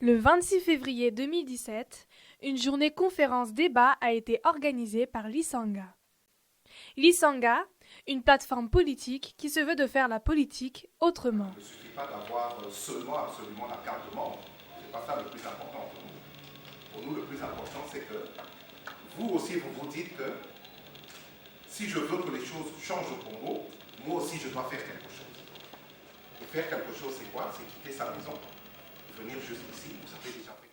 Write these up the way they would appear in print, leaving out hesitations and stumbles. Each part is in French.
Le 26 février 2017, une journée conférence-débat a été organisée par l'Isanga. L'Isanga, une plateforme politique qui se veut de faire la politique autrement. Il ne suffit pas d'avoir seulement absolument la carte de membre. Ce n'est pas ça le plus important pour nous. Pour nous, le plus important, c'est que vous aussi, vous vous dites que si je veux que les choses changent au Congo, moi aussi, je dois faire quelque chose. Et faire quelque chose, c'est quoi? C'est quitter sa maison, venir jusqu'ici, vous savez déjà fait.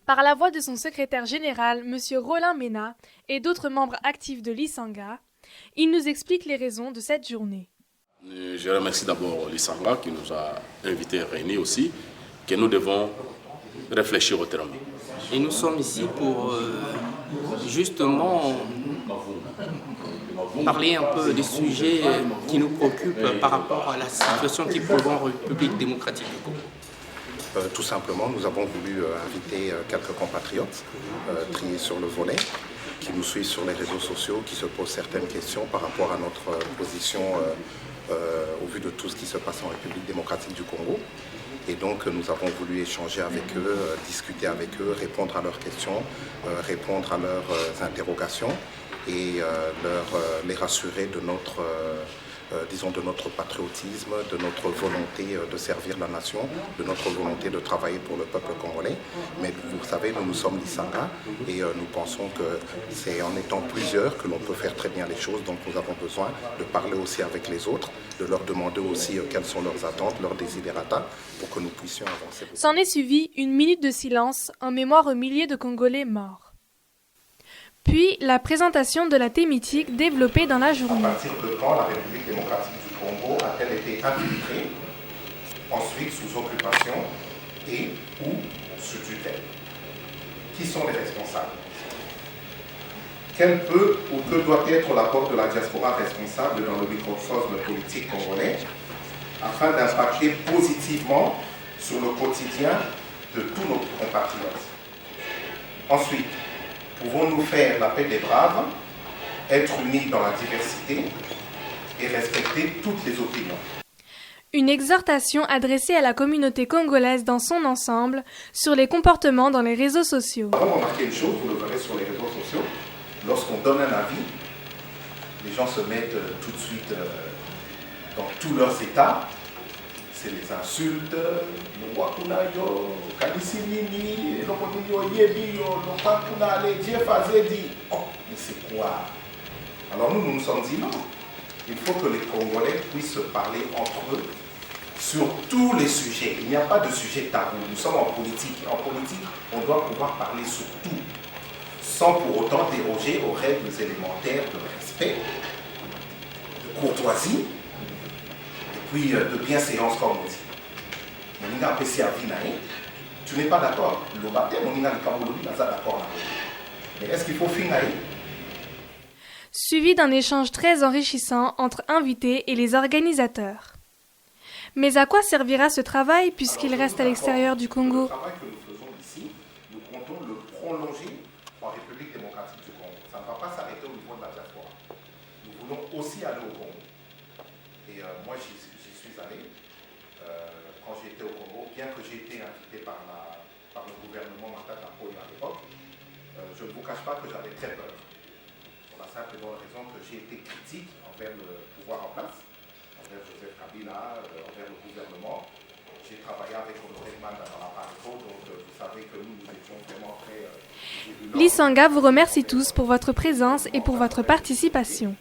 Par la voix de son secrétaire général, M. Rollin Mena, et d'autres membres actifs de l'Isanga, il nous explique les raisons de cette journée. Je remercie d'abord l'Isanga qui nous a invités à réunir aussi, que nous devons réfléchir autrement. Et nous sommes ici pour justement parler un peu des sujets qui nous préoccupent par rapport à la situation qui prévaut en République démocratique du Congo. Tout simplement, nous avons voulu inviter quelques compatriotes triés sur le volet, qui nous suivent sur les réseaux sociaux, qui se posent certaines questions par rapport à notre position au vu de tout ce qui se passe en République démocratique du Congo. Et donc nous avons voulu échanger avec eux, discuter avec eux, répondre à leurs questions, répondre à leurs interrogations et les rassurer de notre patriotisme, de notre volonté de servir la nation, de notre volonté de travailler pour le peuple congolais. Mais vous savez, nous sommes l'Isanga et nous pensons que c'est en étant plusieurs que l'on peut faire très bien les choses. Donc nous avons besoin de parler aussi avec les autres, de leur demander aussi quelles sont leurs attentes, leurs desiderata, pour que nous puissions avancer. S'en est suivi une minute de silence en mémoire aux milliers de Congolais morts. Puis la présentation de la thématique développée dans la journée. À partir de quand la République démocratique du Congo a-t-elle été infiltrée, ensuite sous occupation et ou sous tutelle? Qui sont les responsables? Quel peut ou que doit être l'apport de la diaspora responsable dans le microcosme politique congolais afin d'impacter positivement sur le quotidien de tous nos compatriotes? Ensuite, pouvons-nous faire la paix des braves, être unis dans la diversité et respecter toutes les opinions? Une exhortation adressée à la communauté congolaise dans son ensemble sur les comportements dans les réseaux sociaux. Nous avons remarqué une chose, vous le verrez sur les réseaux sociaux, lorsqu'on donne un avis, les gens se mettent tout de suite dans tous leurs états. C'est les insultes, le wakunayo, kalisimini, le kodinyo yebiyo, le pakunale, Dieu faisait dit. Oh, mais c'est quoi? Alors nous nous sommes dit non. Il faut que les Congolais puissent se parler entre eux sur tous les sujets. Il n'y a pas de sujet tabou. Nous sommes en politique. En politique, on doit pouvoir parler sur tout, sans pour autant déroger aux règles élémentaires de respect, de courtoisie, puis de bienséance comme on dit. Moninga PC à Vinaï, tu n'es pas d'accord. Le baptême, Moninga le Kamolobi, n'a pas d'accord. Mais est-ce qu'il faut finir? Suivi d'un échange très enrichissant entre invités et les organisateurs. Mais à quoi servira ce travail puisqu'il reste à l'extérieur du Congo? Le travail que nous faisons ici, nous comptons le prolonger en République démocratique du Congo. Ça ne va pas s'arrêter au niveau de la diaspora. Nous voulons aussi aller au Congo. Et moi, j'y suis allé quand j'étais au Congo, bien que j'ai été invité par le gouvernement Matata Polo à l'époque. Je ne vous cache pas que j'avais très peur. Pour la simple et bonne raison que j'ai été critique envers le pouvoir en place, envers Joseph Kabila, envers le gouvernement. J'ai travaillé avec Honoré Manda dans la Pareco, donc vous savez que nous étions vraiment très... L'Isanga vous remercie tous pour votre présence et pour votre participation.